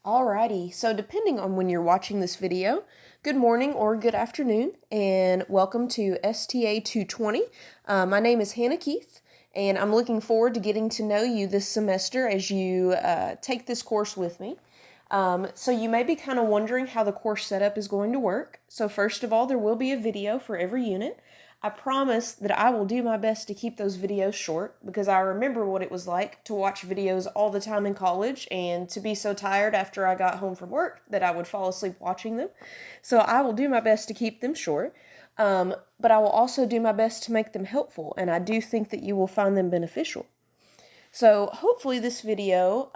Alrighty, so depending on when you're watching this video, good morning or good afternoon, and welcome to STA 220. My name is Hannah Keith, and I'm looking forward to getting to know you this semester as you take this course with me. So you may be kind of wondering how the course setup is going to work. So first of all, there will be a video for every unit. I promise that I will do my best to keep those videos short because I remember what it was like to watch videos all the time in college and to be so tired after I got home from work that I would fall asleep watching them. So I will do my best to keep them short, but I will also do my best to make them helpful, and I do think that you will find them beneficial. So hopefully this video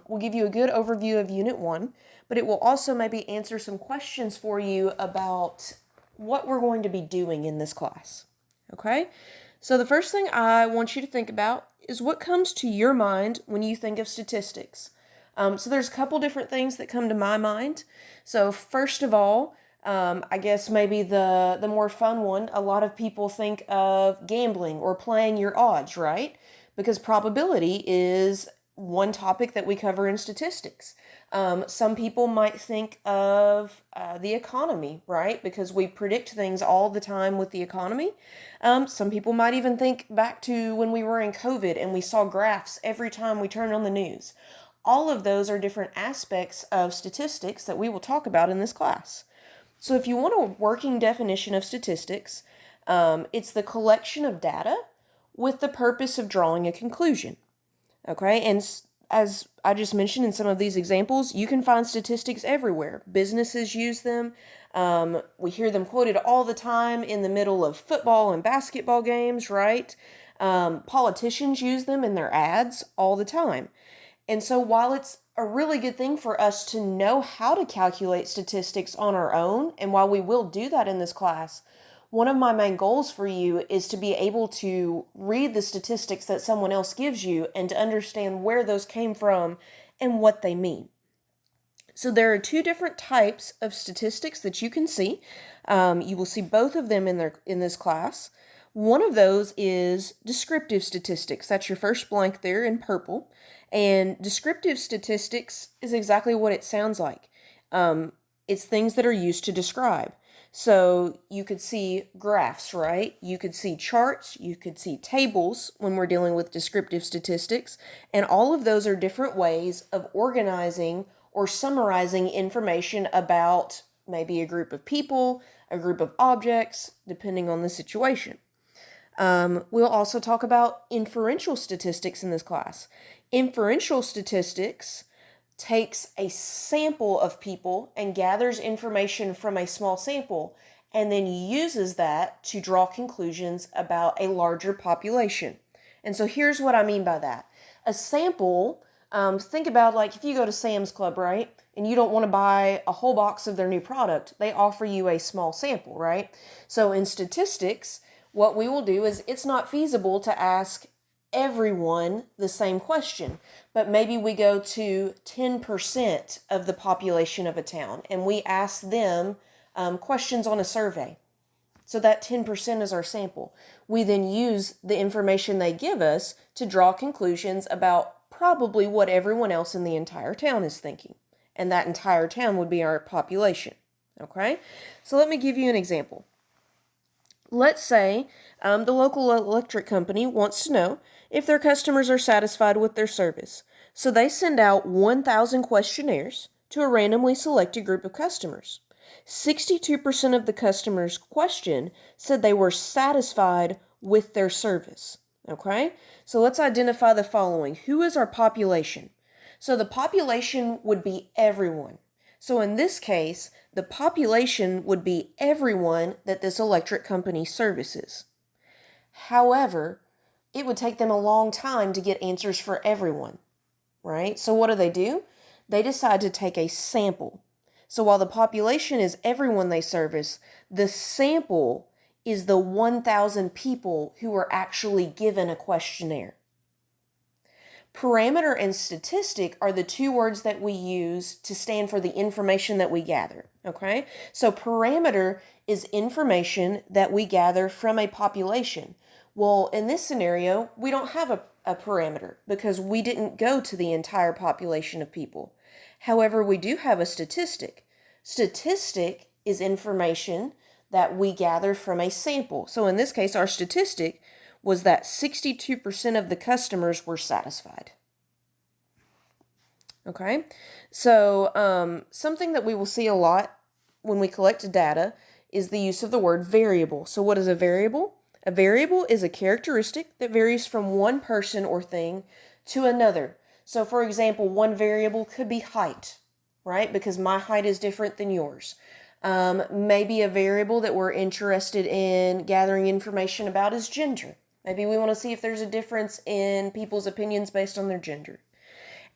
will give you a good overview of Unit 1, but it will also maybe answer some questions for you about what we're going to be doing in this class. Okay? So the first thing I want you to think about is what comes to your mind when you think of statistics. So there's a couple different things that come to my mind. So first of all, I guess maybe the more fun one, a lot of people think of gambling or playing your odds, right? Because probability is one topic that we cover in statistics. Some people might think of the economy, right? Because we predict things all the time with the economy. Some people might even think back to when we were in COVID and we saw graphs every time we turned on the news. All of those are different aspects of statistics that we will talk about in this class. So if you want a working definition of statistics, it's the collection of data with the purpose of drawing a conclusion. Okay, and as I just mentioned in some of these examples, you can find statistics everywhere. Businesses use them. We hear them quoted all the time in the middle of football and basketball games, right? Politicians use them in their ads all the time. And so while it's a really good thing for us to know how to calculate statistics on our own, and while we will do that in this class, one of my main goals for you is to be able to read the statistics that someone else gives you and to understand where those came from and what they mean. So there are two different types of statistics that you can see. You will see both of them in this class. One of those is descriptive statistics. That's your first blank there in purple. And descriptive statistics is exactly what it sounds like. It's things that are used to describe. So you could see graphs, right? You could see charts, you could see tables when we're dealing with descriptive statistics, and all of those are different ways of organizing or summarizing information about maybe a group of people, a group of objects, depending on the situation. We'll also talk about inferential statistics in this class. Inferential statistics takes a sample of people and gathers information from a small sample and then uses that to draw conclusions about a larger population. And so here's what I mean by that. A sample, think about like if you go to Sam's Club, right? And you don't want to buy a whole box of their new product, they offer you a small sample, right? So in statistics, what we will do is it's not feasible to ask everyone the same question, but maybe we go to 10% of the population of a town and we ask them questions on a survey. So that 10% is our sample. We then use the information they give us to draw conclusions about probably what everyone else in the entire town is thinking. And that entire town would be our population. Okay? So let me give you an example. Let's say the local electric company wants to know if their customers are satisfied with their service. So they send out 1,000 questionnaires to a randomly selected group of customers. 62% of the customers questioned said they were satisfied with their service. Okay? So let's identify the following. Who is our population? So the population would be everyone. So in this case, the population would be everyone that this electric company services. However, it would take them a long time to get answers for everyone, right? So what do? They decide to take a sample. So while the population is everyone they service, the sample is the 1,000 people who were actually given a questionnaire. Parameter and statistic are the two words that we use to stand for the information that we gather, okay? So parameter is information that we gather from a population. Well, in this scenario, we don't have a a parameter because we didn't go to the entire population of people. However, we do have a statistic. Statistic is information that we gather from a sample. So in this case, our statistic was that 62% of the customers were satisfied. Okay, so something that we will see a lot when we collect data is the use of the word variable. So what is a variable? A variable is a characteristic that varies from one person or thing to another. So for example, one variable could be height, right? Because my height is different than yours. Maybe a variable that we're interested in gathering information about is gender. Maybe we want to see if there's a difference in people's opinions based on their gender.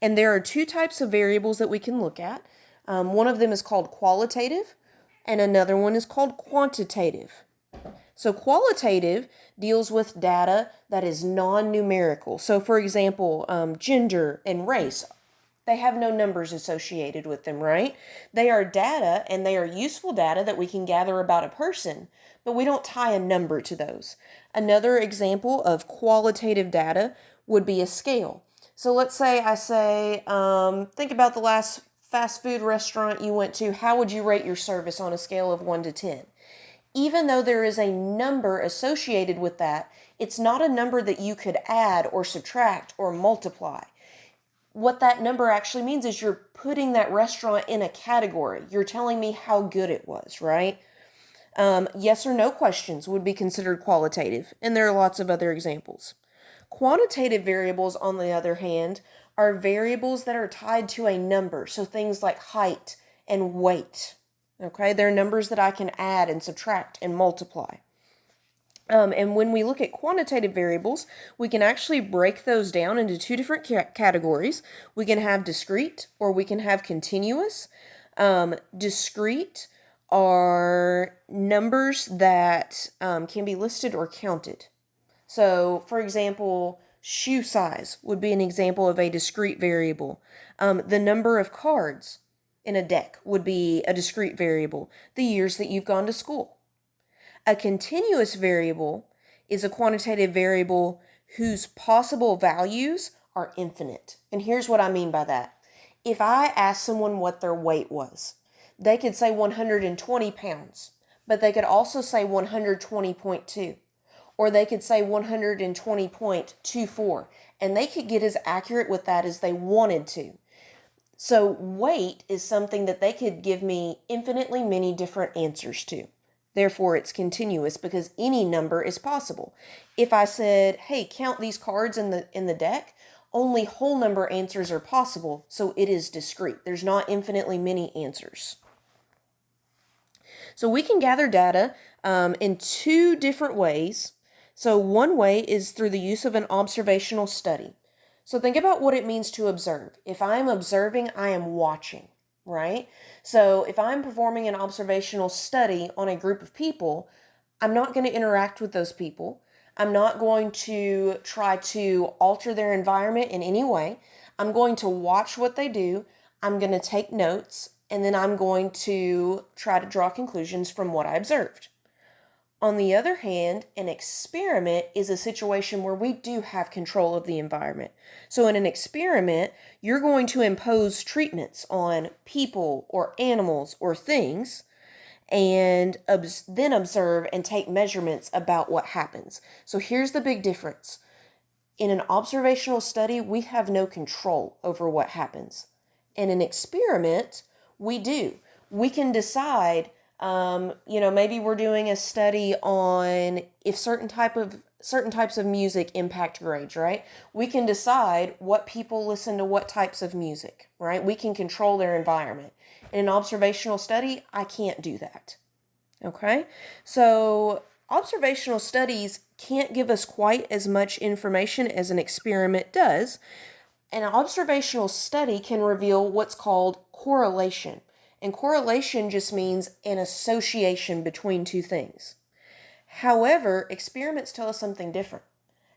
And there are two types of variables that we can look at. One of them is called qualitative, and another one is called quantitative. So qualitative deals with data that is non-numerical. So for example, gender and race, they have no numbers associated with them, right? They are data, and they are useful data that we can gather about a person, but we don't tie a number to those. Another example of qualitative data would be a scale. So let's say I say, think about the last fast food restaurant you went to. How would you rate your service on a scale of 1 to 10? Even though there is a number associated with that, it's not a number that you could add or subtract or multiply. What that number actually means is you're putting that restaurant in a category. You're telling me how good it was, right? Yes or no questions would be considered qualitative, and there are lots of other examples. Quantitative variables, on the other hand, are variables that are tied to a number, so things like height and weight. Okay, they're numbers that I can add and subtract and multiply. And when we look at quantitative variables, we can actually break those down into two different categories. We can have discrete or we can have continuous. Discrete are numbers that can be listed or counted. So, for example, shoe size would be an example of a discrete variable. The number of cards in a deck would be a discrete variable. The years that you've gone to school. A continuous variable is a quantitative variable whose possible values are infinite. And here's what I mean by that. If I ask someone what their weight was, they could say 120 pounds, but they could also say 120.2. Or they could say 120.24, and they could get as accurate with that as they wanted to. So weight is something that they could give me infinitely many different answers to. Therefore, it's continuous because any number is possible. If I said, hey, count these cards in the deck, only whole number answers are possible, so it is discrete. There's not infinitely many answers. So we can gather data in two different ways. So one way is through the use of an observational study. So think about what it means to observe. If I am observing, I am watching, right? So if I'm performing an observational study on a group of people, I'm not going to interact with those people. I'm not going to try to alter their environment in any way. I'm going to watch what they do. I'm going to take notes, and then I'm going to try to draw conclusions from what I observed. On the other hand, an experiment is a situation where we do have control of the environment. So in an experiment, you're going to impose treatments on people or animals or things, and then observe and take measurements about what happens. So here's the big difference. In an observational study, we have no control over what happens. In an experiment, we do. We can decide, maybe we're doing a study on if certain types of music impact grades, right? We can decide what people listen to what types of music, right? We can control their environment. In an observational study, I can't do that. Okay? So observational studies can't give us quite as much information as an experiment does. An observational study can reveal what's called correlation. And correlation just means an association between two things. However, experiments tell us something different.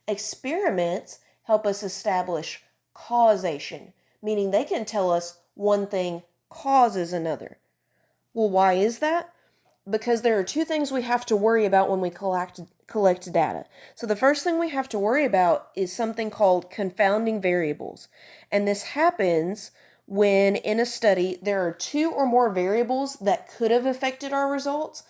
Experiments help us establish causation, meaning they can tell us one thing causes another. Well, why is that? Because there are two things we have to worry about when we collect collect data. So the first thing we have to worry about is something called confounding variables. And this happens when in a study there are two or more variables that could have affected our results,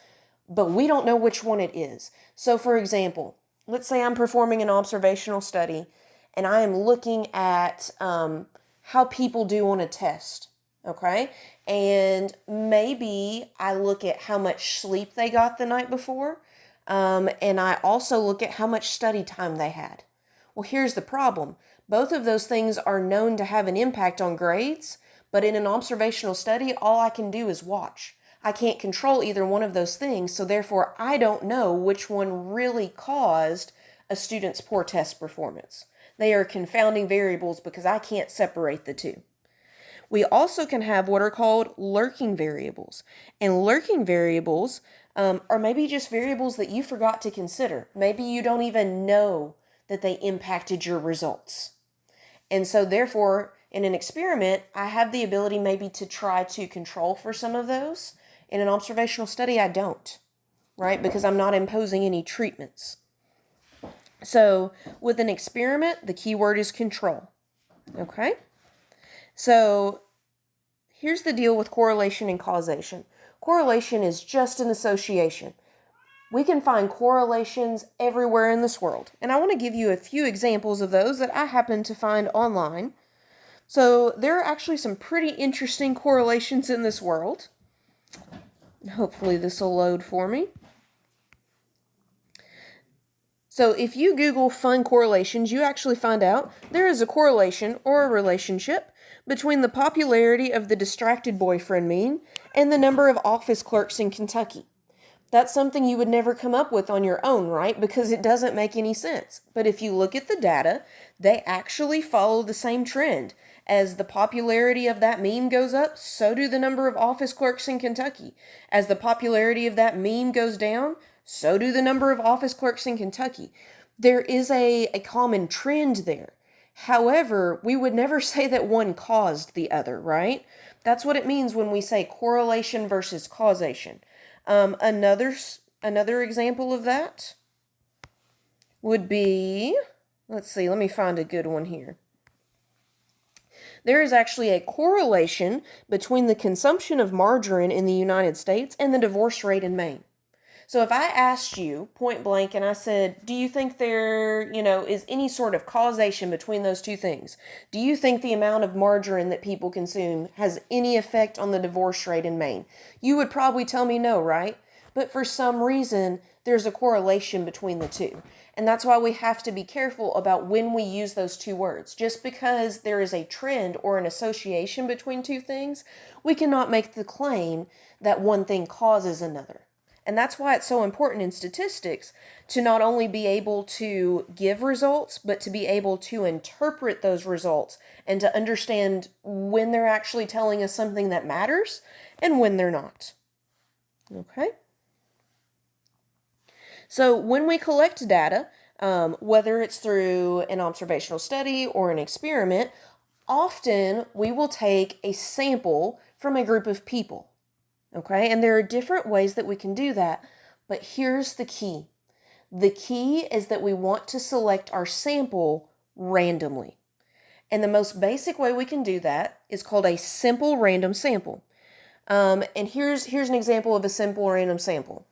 but we don't know which one it is. So for example, let's say I'm performing an observational study and I am looking at how people do on a test, okay? And maybe I look at how much sleep they got the night before, and I also look at how much study time they had. Well, here's the problem. Both of those things are known to have an impact on grades, but in an observational study, all I can do is watch. I can't control either one of those things, so therefore I don't know which one really caused a student's poor test performance. They are confounding variables because I can't separate the two. We also can have what are called lurking variables. And lurking variables are maybe just variables that you forgot to consider. Maybe you don't even know that they impacted your results. And so therefore, in an experiment, I have the ability maybe to try to control for some of those. In an observational study, I don't, right? Because I'm not imposing any treatments. So with an experiment, the key word is control, okay? So here's the deal with correlation and causation. Correlation is just an association. We can find correlations everywhere in this world. And I want to give you a few examples of those that I happen to find online. So there are actually some pretty interesting correlations in this world. Hopefully this will load for me. So if you Google fun correlations, you actually find out there is a correlation or a relationship between the popularity of the distracted boyfriend meme and the number of office clerks in Kentucky. That's something you would never come up with on your own, right? Because it doesn't make any sense. But if you look at the data, they actually follow the same trend. As the popularity of that meme goes up, so do the number of office clerks in Kentucky. As the popularity of that meme goes down, so do the number of office clerks in Kentucky. There is a common trend there. However, we would never say that one caused the other, right? That's what it means when we say correlation versus causation. Another example of that would be, let's see, let me find a good one here. There is actually a correlation between the consumption of margarine in the United States and the divorce rate in Maine. So if I asked you point blank and I said, do you think there, is any sort of causation between those two things? Do you think the amount of margarine that people consume has any effect on the divorce rate in Maine? You would probably tell me no, right? But for some reason, there's a correlation between the two. And that's why we have to be careful about when we use those two words. Just because there is a trend or an association between two things, we cannot make the claim that one thing causes another. And that's why it's so important in statistics to not only be able to give results, but to be able to interpret those results and to understand when they're actually telling us something that matters and when they're not. Okay? So when we collect data, whether it's through an observational study or an experiment, often we will take a sample from a group of people. Okay, and there are different ways that we can do that, but here's the key. The key is that we want to select our sample randomly. And the most basic way we can do that is called a simple random sample. And here's an example of a simple random sample.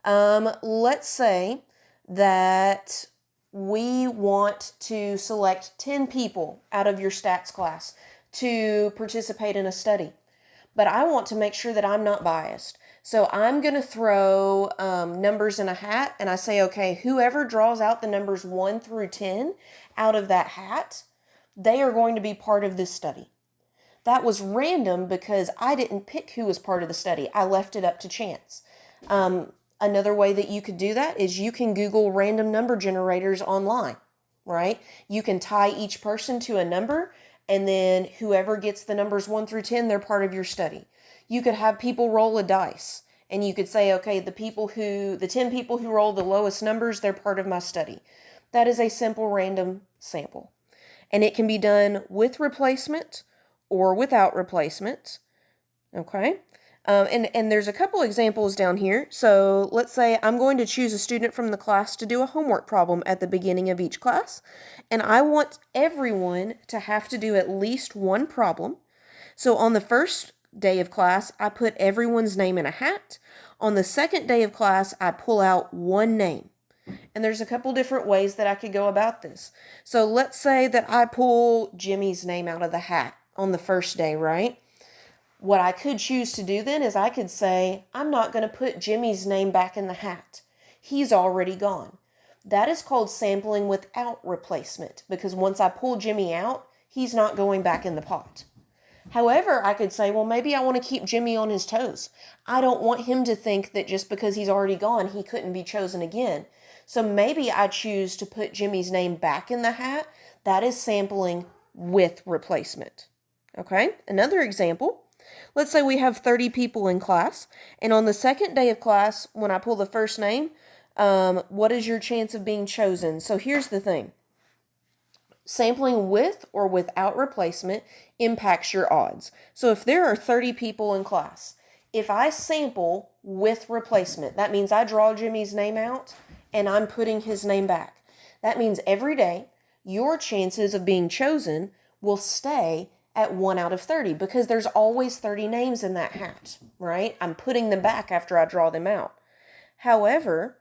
Let's say that we want to select 10 people out of your stats class to participate in a study. But I want to make sure that I'm not biased. So I'm going to throw numbers in a hat, and I say, okay, whoever draws out the numbers 1 through 10 out of that hat, they are going to be part of this study. That was random because I didn't pick who was part of the study. I left it up to chance. Another way that you could do that is you can Google random number generators online, right? You can tie each person to a number, and then whoever gets the numbers 1 through 10, they're part of your study. You could have people roll a dice, and you could say, okay, the 10 people who roll the lowest numbers, they're part of my study. That is a simple random sample. And it can be done with replacement or without replacement. Okay? And there's a couple examples down here. So let's say I'm going to choose a student from the class to do a homework problem at the beginning of each class. And I want everyone to have to do at least one problem. So on the first day of class, I put everyone's name in a hat. On the second day of class, I pull out one name. And there's a couple different ways that I could go about this. So let's say that I pull Jimmy's name out of the hat on the first day, right? What I could choose to do then is I could say, I'm not going to put Jimmy's name back in the hat. He's already gone. That is called sampling without replacement, because once I pull Jimmy out, he's not going back in the pot. However, I could say, well, maybe I want to keep Jimmy on his toes. I don't want him to think that just because he's already gone, he couldn't be chosen again. So maybe I choose to put Jimmy's name back in the hat. That is sampling with replacement. Okay, another example. Let's say we have 30 people in class, and on the second day of class, when I pull the first name, what is your chance of being chosen? So here's the thing. Sampling with or without replacement impacts your odds. So if there are 30 people in class, if I sample with replacement, that means I draw Jimmy's name out and I'm putting his name back. That means every day your chances of being chosen will stay at 1 out of 30 because there's always 30 names in that hat, right? I'm putting them back after I draw them out. However,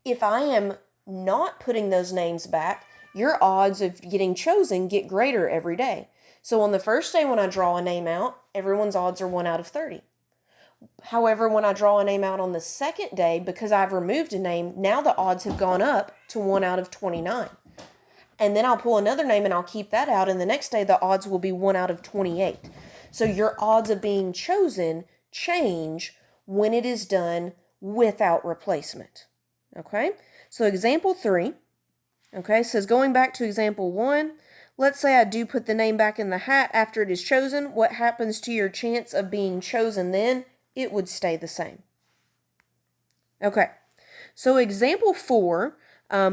if I am not putting those names back, your odds of getting chosen get greater every day. So on the first day when I draw a name out, everyone's odds are 1 out of 30. However, when I draw a name out on the second day, because I've removed a name, now the odds have gone up to 1 out of 29. And then I'll pull another name and I'll keep that out. And the next day, the odds will be 1 out of 28. So your odds of being chosen change when it is done without replacement. Okay? So example 3, okay, says going back to example 1, let's say I do put the name back in the hat after it is chosen. What happens to your chance of being chosen then? It would stay the same. Okay, so example 4,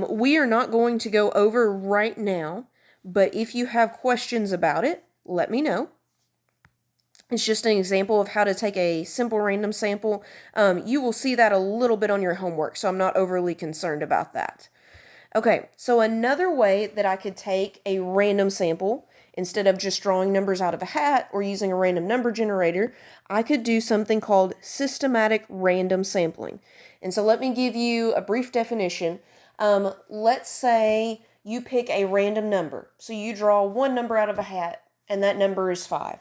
we are not going to go over right now, but if you have questions about it, let me know. It's just an example of how to take a simple random sample. You will see that a little bit on your homework, so I'm not overly concerned about that. Okay, so another way that I could take a random sample, instead of just drawing numbers out of a hat or using a random number generator, I could do something called systematic random sampling. And so let me give you a brief definition. Let's say you pick a random number. So you draw one number out of a hat, and that number is 5.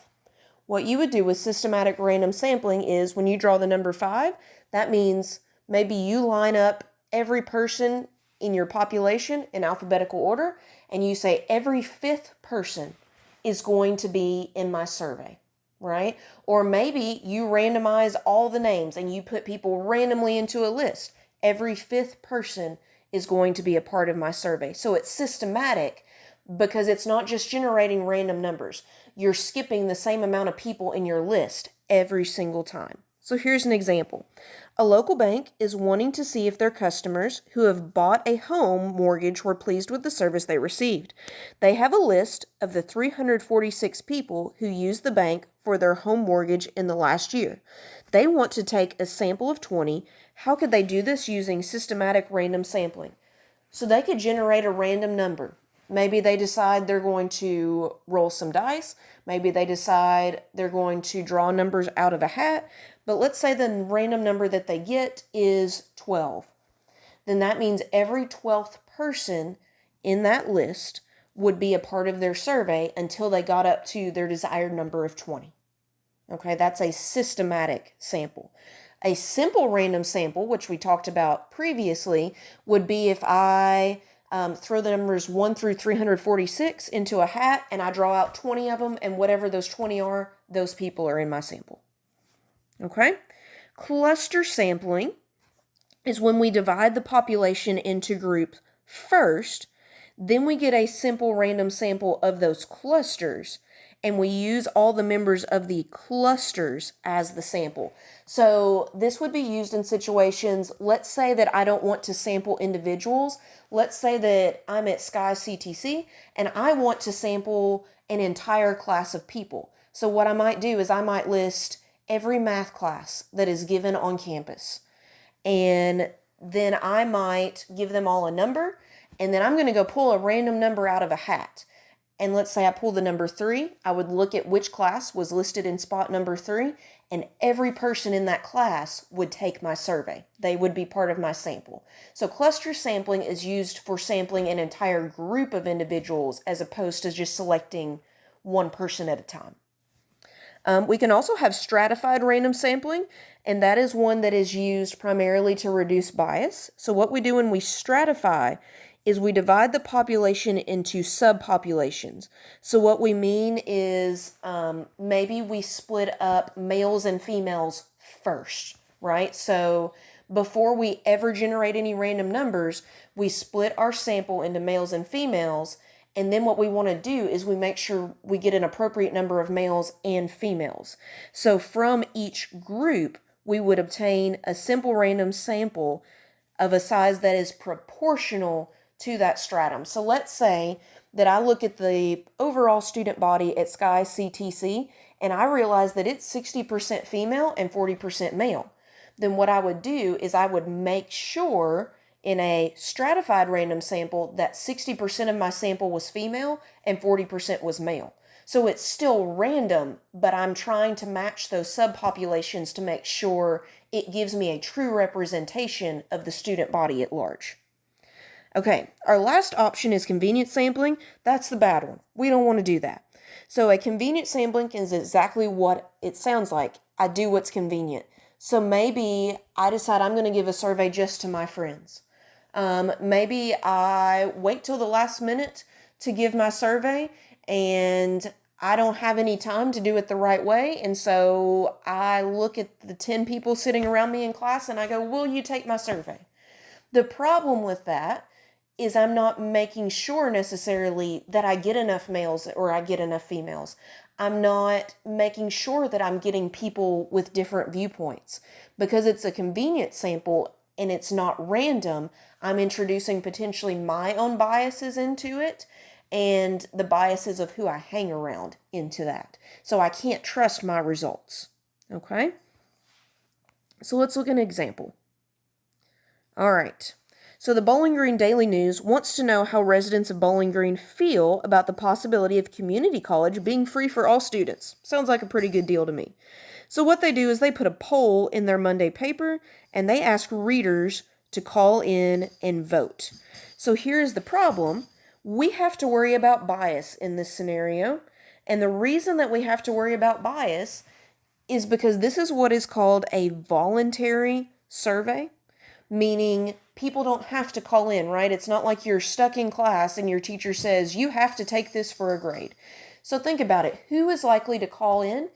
What you would do with systematic random sampling is when you draw the number 5, that means maybe you line up every person in your population in alphabetical order, and you say every 5th person is going to be in my survey, right? Or maybe you randomize all the names and you put people randomly into a list. Every 5th person is going to be a part of my survey. So it's systematic because it's not just generating random numbers. You're skipping the same amount of people in your list every single time. So here's an example. A local bank is wanting to see if their customers who have bought a home mortgage were pleased with the service they received. They have a list of the 346 people who used the bank for their home mortgage in the last year. They want to take a sample of 20. How could they do this using systematic random sampling? So they could generate a random number. Maybe they decide they're going to roll some dice. Maybe they decide they're going to draw numbers out of a hat. But let's say the random number that they get is 12. Then that means every 12th person in that list would be a part of their survey until they got up to their desired number of 20. Okay, that's a systematic sample. A simple random sample, which we talked about previously, would be if I throw the numbers 1 through 346 into a hat and I draw out 20 of them, and whatever those 20 are, those people are in my sample. Okay? Cluster sampling is when we divide the population into groups first, then we get a simple random sample of those clusters, and we use all the members of the clusters as the sample. So this would be used in situations, let's say that I don't want to sample individuals. Let's say that I'm at Sky CTC and I want to sample an entire class of people. So what I might do is I might list every math class that is given on campus. And then I might give them all a number, and then I'm going to go pull a random number out of a hat. And let's say I pull the number 3, I would look at which class was listed in spot number 3, and every person in that class would take my survey. They would be part of my sample. So cluster sampling is used for sampling an entire group of individuals as opposed to just selecting one person at a time. We can also have stratified random sampling, and that is one that is used primarily to reduce bias. So what we do when we stratify is we divide the population into subpopulations. So what we mean is maybe we split up males and females first, right? So before we ever generate any random numbers, we split our sample into males and females, and then what we want to do is we make sure we get an appropriate number of males and females. So from each group, we would obtain a simple random sample of a size that is proportional to that stratum. So let's say that I look at the overall student body at Sky CTC and I realize that it's 60% female and 40% male. Then what I would do is I would make sure in a stratified random sample that 60% of my sample was female and 40% was male. So it's still random, but I'm trying to match those subpopulations to make sure it gives me a true representation of the student body at large. Okay, our last option is convenience sampling. That's the bad one. We don't want to do that. So a convenient sampling is exactly what it sounds like. I do what's convenient. So maybe I decide I'm going to give a survey just to my friends. Maybe I wait till the last minute to give my survey and I don't have any time to do it the right way. And so I look at the 10 people sitting around me in class and I go, will you take my survey? The problem with that is I'm not making sure necessarily that I get enough males or I get enough females. I'm not making sure that I'm getting people with different viewpoints. Because it's a convenient sample and it's not random, I'm introducing potentially my own biases into it and the biases of who I hang around into that. So I can't trust my results. Okay? So let's look at an example. All right. So the Bowling Green Daily News wants to know how residents of Bowling Green feel about the possibility of community college being free for all students. Sounds like a pretty good deal to me. So what they do is they put a poll in their Monday paper and they ask readers to call in and vote. So here's the problem. We have to worry about bias in this scenario. And the reason that we have to worry about bias is because this is what is called a voluntary survey, meaning people don't have to call in, right? It's not like you're stuck in class and your teacher says, you have to take this for a grade. So think about it. Who is likely to call in?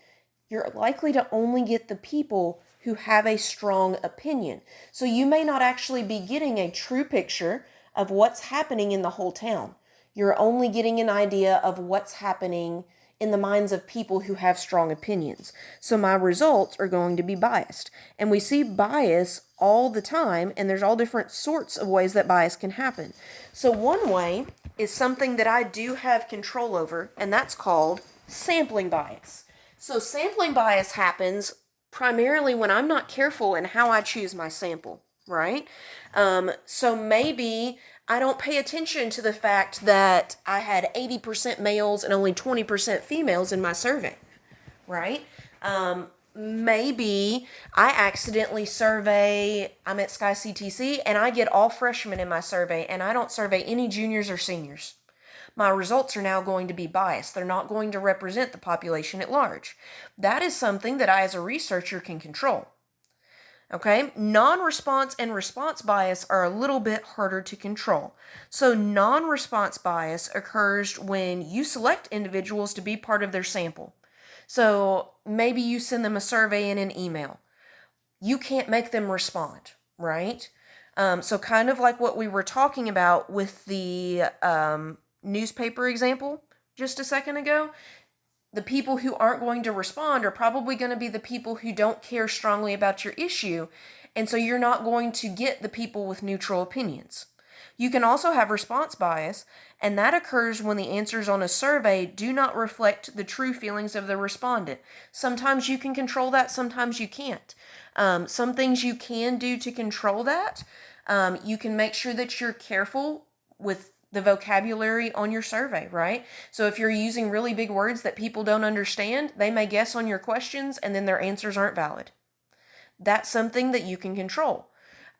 You're likely to only get the people who have a strong opinion. So you may not actually be getting a true picture of what's happening in the whole town. You're only getting an idea of what's happening in the minds of people who have strong opinions. So my results are going to be biased. And we see bias all the time, and there's all different sorts of ways that bias can happen. So one way is something that I do have control over, and that's called sampling bias. So sampling bias happens primarily when I'm not careful in how I choose my sample, right? So maybe I don't pay attention to the fact that I had 80% males and only 20% females in my survey, right? Maybe I accidentally survey, I'm at Sky CTC, and I get all freshmen in my survey, and I don't survey any juniors or seniors. My results are now going to be biased. They're not going to represent the population at large. That is something that I, as a researcher, can control. Okay, non-response and response bias are a little bit harder to control. So non-response bias occurs when you select individuals to be part of their sample. So maybe you send them a survey in an email. You can't make them respond, right? So kind of like what we were talking about with the newspaper example just a second ago. The people who aren't going to respond are probably going to be the people who don't care strongly about your issue, and so you're not going to get the people with neutral opinions. You can also have response bias, And that occurs when the answers on a survey do not reflect the true feelings of the respondent. Sometimes you can control that, sometimes you can't. Some things you can do to control that. You can make sure that you're careful with the vocabulary on your survey, right? So if you're using really big words that people don't understand, they may guess on your questions and then their answers aren't valid. That's something that you can control.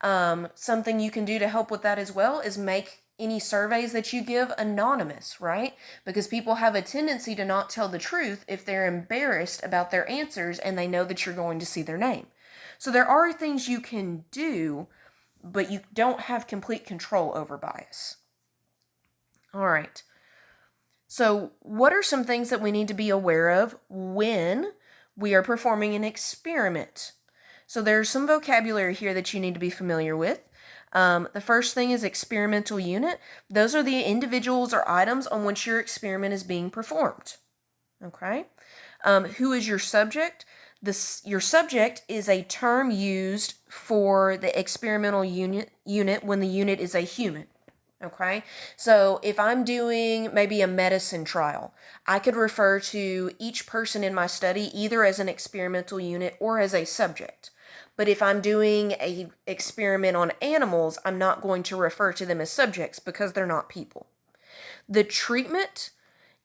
Something you can do to help with that as well is make any surveys that you give anonymous, right? Because people have a tendency to not tell the truth if they're embarrassed about their answers and they know that you're going to see their name. So there are things you can do, but you don't have complete control over bias. All right. So what are some things that we need to be aware of when we are performing an experiment? So there's some vocabulary here that you need to be familiar with. The first thing is experimental unit. Those are the individuals or items on which your experiment is being performed. Okay. Who is your subject? Your subject is a term used for the experimental unit when the unit is a human. Okay, so if I'm doing maybe a medicine trial, I could refer to each person in my study either as an experimental unit or as a subject. But if I'm doing an experiment on animals, I'm not going to refer to them as subjects because they're not people. The treatment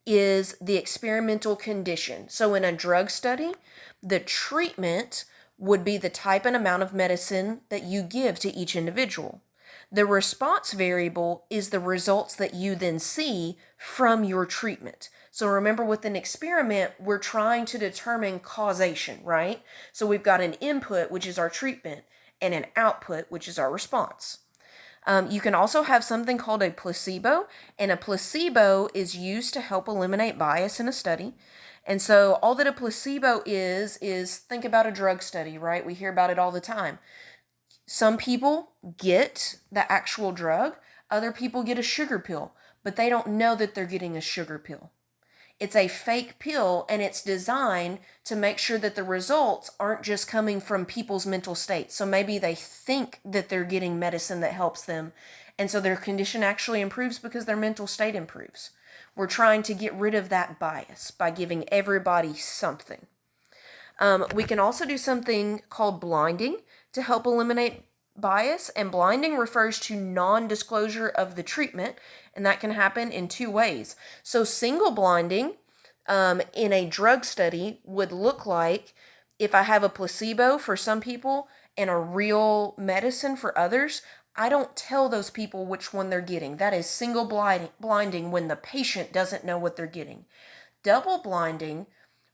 is the experimental condition. So in a drug study, the treatment would be the type and amount of medicine that you give to each individual. The response variable is the results that you then see from your treatment. So remember, with an experiment, we're trying to determine causation, right? So we've got an input, which is our treatment, and an output, which is our response. You can also have something called a placebo, and a placebo is used to help eliminate bias in a study. And so all that a placebo is think about a drug study, right? We hear about it all the time. Some people get the actual drug, other people get a sugar pill, but they don't know that they're getting a sugar pill. It's a fake pill, and it's designed to make sure that the results aren't just coming from people's mental states. So maybe they think that they're getting medicine that helps them, and so their condition actually improves because their mental state improves. We're trying to get rid of that bias by giving everybody something. We can also do something called blinding to help eliminate bias, and blinding refers to non-disclosure of the treatment, and that can happen in two ways. So single blinding in a drug study would look like if I have a placebo for some people and a real medicine for others, I don't tell those people which one they're getting. That is single blinding when the patient doesn't know what they're getting. Double blinding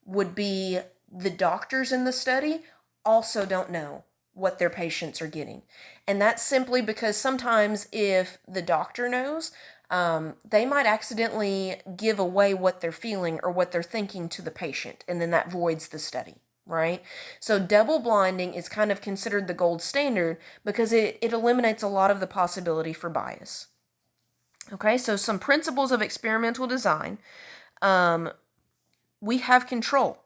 would be the doctors in the study also don't know what their patients are getting. And that's simply because sometimes if the doctor knows, they might accidentally give away what they're feeling or what they're thinking to the patient, and then that voids the study, right? So double blinding is kind of considered the gold standard because it eliminates a lot of the possibility for bias. Okay, so some principles of experimental design. We have control.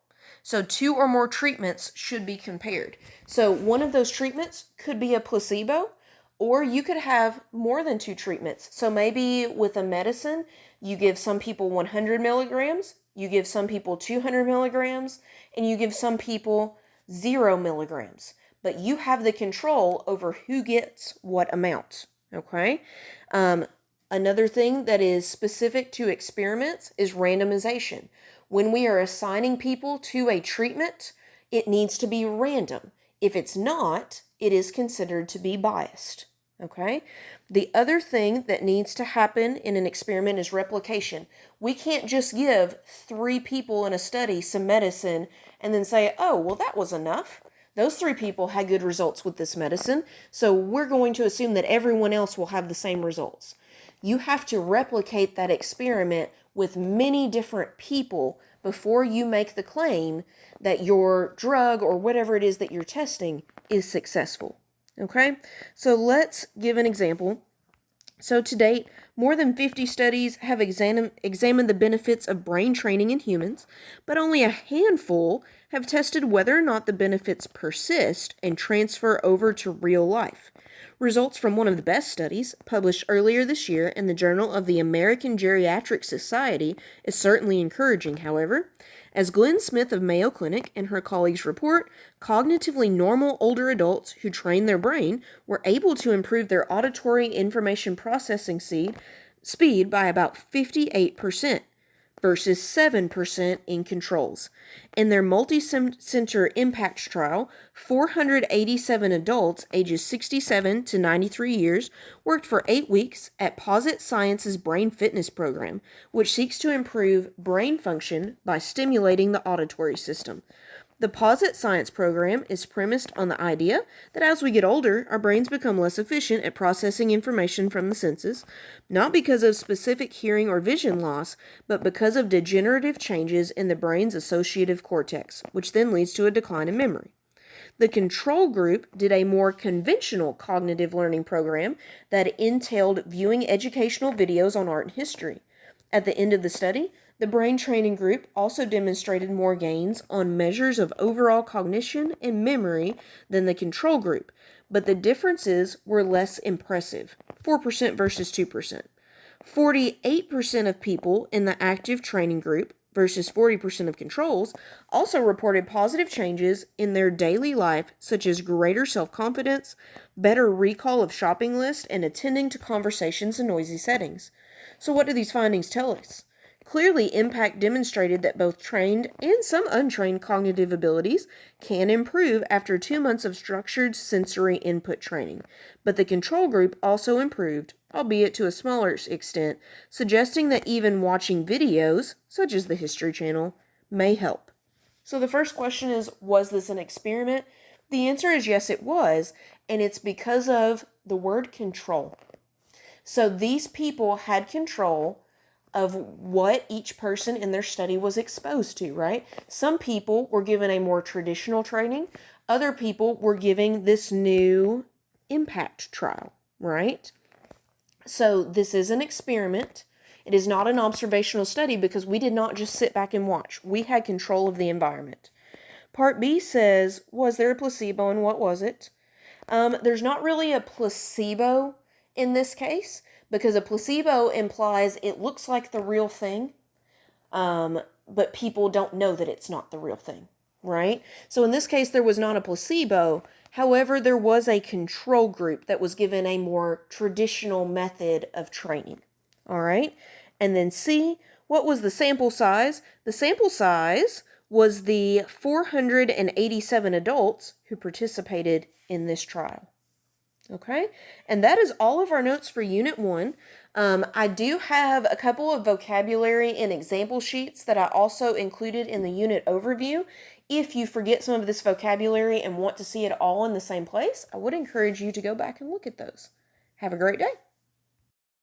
So 2 or more treatments should be compared. So one of those treatments could be a placebo, or you could have more than 2 treatments. So maybe with a medicine, you give some people 100 milligrams, you give some people 200 milligrams, and you give some people 0 milligrams. But you have the control over who gets what amount, okay? Another thing that is specific to experiments is randomization. When we are assigning people to a treatment, it needs to be random. If it's not, it is considered to be biased. Okay? The other thing that needs to happen in an experiment is replication. We can't just give 3 people in a study some medicine and then say, oh, well, that was enough. Those 3 people had good results with this medicine, so we're going to assume that everyone else will have the same results. You have to replicate that experiment with many different people before you make the claim that your drug or whatever it is that you're testing is successful. Okay? So let's give an example. So to date, more than 50 studies have examined the benefits of brain training in humans, but only a handful have tested whether or not the benefits persist and transfer over to real life. Results from one of the best studies, published earlier this year in the Journal of the American Geriatric Society, is certainly encouraging, however. As Glenn Smith of Mayo Clinic and her colleagues report, cognitively normal older adults who trained their brain were able to improve their auditory information processing speed by about 58%. Versus 7% in controls. In their multi-center impact trial, 487 adults ages 67 to 93 years worked for 8 weeks at Posit Science's Brain Fitness Program, which seeks to improve brain function by stimulating the auditory system. The Posit Science program is premised on the idea that as we get older, our brains become less efficient at processing information from the senses, not because of specific hearing or vision loss, but because of degenerative changes in the brain's associative cortex, which then leads to a decline in memory. The control group did a more conventional cognitive learning program that entailed viewing educational videos on art and history. At the end of the study, the brain training group also demonstrated more gains on measures of overall cognition and memory than the control group, but the differences were less impressive, 4% versus 2%. 48% of people in the active training group versus 40% of controls also reported positive changes in their daily life, such as greater self-confidence, better recall of shopping lists, and attending to conversations in noisy settings. So what do these findings tell us? Clearly, impact demonstrated that both trained and some untrained cognitive abilities can improve after 2 months of structured sensory input training, but the control group also improved, albeit to a smaller extent, suggesting that even watching videos, such as the History Channel, may help. So the first question is, was this an experiment? The answer is yes, it was, and it's because of the word control. So these people had control of what each person in their study was exposed to, right? Some people were given a more traditional training. Other people were given this new impact trial, right? So this is an experiment. It is not an observational study because we did not just sit back and watch. We had control of the environment. Part B says, was there a placebo and what was it? There's not really a placebo in this case, because a placebo implies it looks like the real thing, but people don't know that it's not the real thing, right? So in this case, there was not a placebo. However, there was a control group that was given a more traditional method of training, all right? And then C, what was the sample size? The sample size was the 487 adults who participated in this trial. Okay, and that is all of our notes for Unit 1. I do have a couple of vocabulary and example sheets that I also included in the unit overview. If you forget some of this vocabulary and want to see it all in the same place, I would encourage you to go back and look at those. Have a great day.